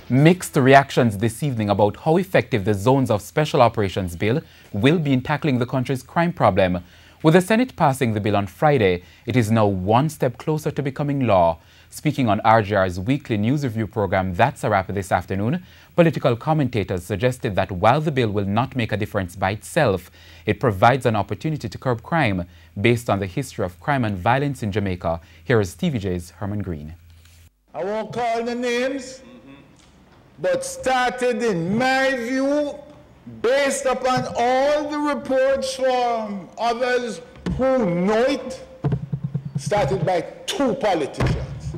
Mixed reactions this evening about how effective the Zones of Special Operations Bill will be in tackling the country's crime problem. With the Senate passing the bill on Friday, it is now one step closer to becoming law. Speaking on RJR's weekly news review program, That's a Wrap, this afternoon, political commentators suggested that while the bill will not make a difference by itself, it provides an opportunity to curb crime based on the history of crime and violence in Jamaica. Here is TVJ's Herman Green. I won't call the names, but started, in my view, based upon all the reports from others who know it, started by two politicians.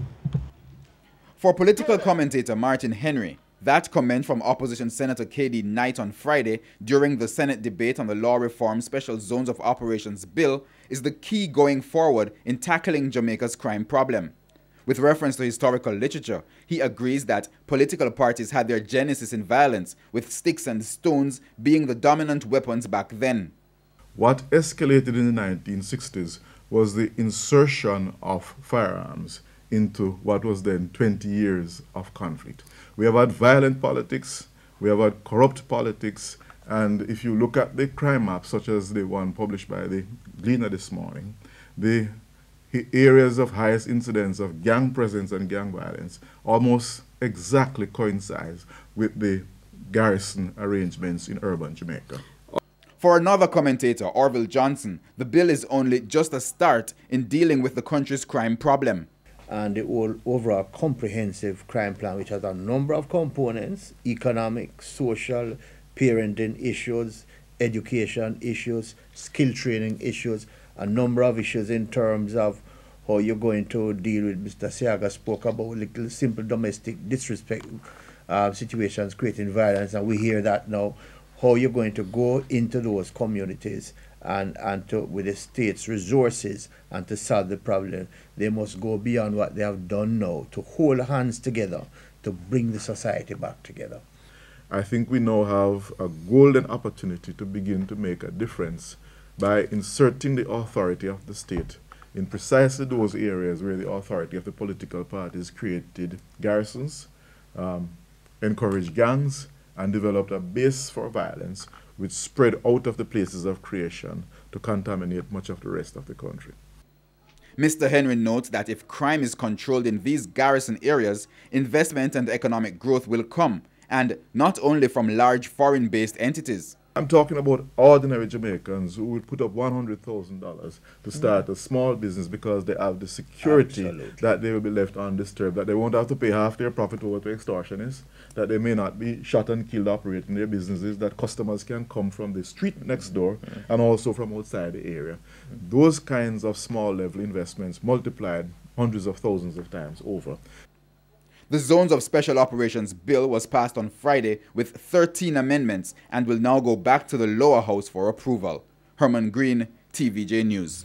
For political commentator Martin Henry, that comment from opposition Senator K.D. Knight on Friday during the Senate debate on the Law Reform Special Zones of Operations Bill is the key going forward in tackling Jamaica's crime problem. With reference to historical literature, he agrees that political parties had their genesis in violence, with sticks and stones being the dominant weapons back then. What escalated in the 1960s was the insertion of firearms into what was then 20 years of conflict. We have had violent politics, we have had corrupt politics, and if you look at the crime map, such as the one published by the Gleaner this morning, the areas of highest incidence of gang presence and gang violence almost exactly coincides with the garrison arrangements in urban Jamaica. For another commentator, Orville Johnson, the bill is only just a start in dealing with the country's crime problem. And the overall comprehensive crime plan, which has a number of components: economic, social, parenting issues, education issues, skill training issues, a number of issues in terms of how you're going to deal with, Mr. Siaga spoke about little simple domestic disrespect situations creating violence, and we hear that now, how you're going to go into those communities and to, with the state's resources, and to solve the problem. They must go beyond what they have done now, to hold hands together, to bring the society back together. I think we now have a golden opportunity to begin to make a difference by inserting the authority of the state in precisely those areas where the authority of the political parties created garrisons, encouraged gangs, and developed a base for violence which spread out of the places of creation to contaminate much of the rest of the country. Mr. Henry notes that if crime is controlled in these garrison areas, investment and economic growth will come, and not only from large foreign-based entities. I'm talking about ordinary Jamaicans who would put up $100,000 to start a small business because they have the security that they will be left undisturbed, that they won't have to pay half their profit over to extortionists, that they may not be shot and killed operating their businesses, that customers can come from the street next door and also from outside the area. Those kinds of small level investments multiplied hundreds of thousands of times over. The Zones of Special Operations Bill was passed on Friday with 13 amendments and will now go back to the lower house for approval. Herman Green, TVJ News.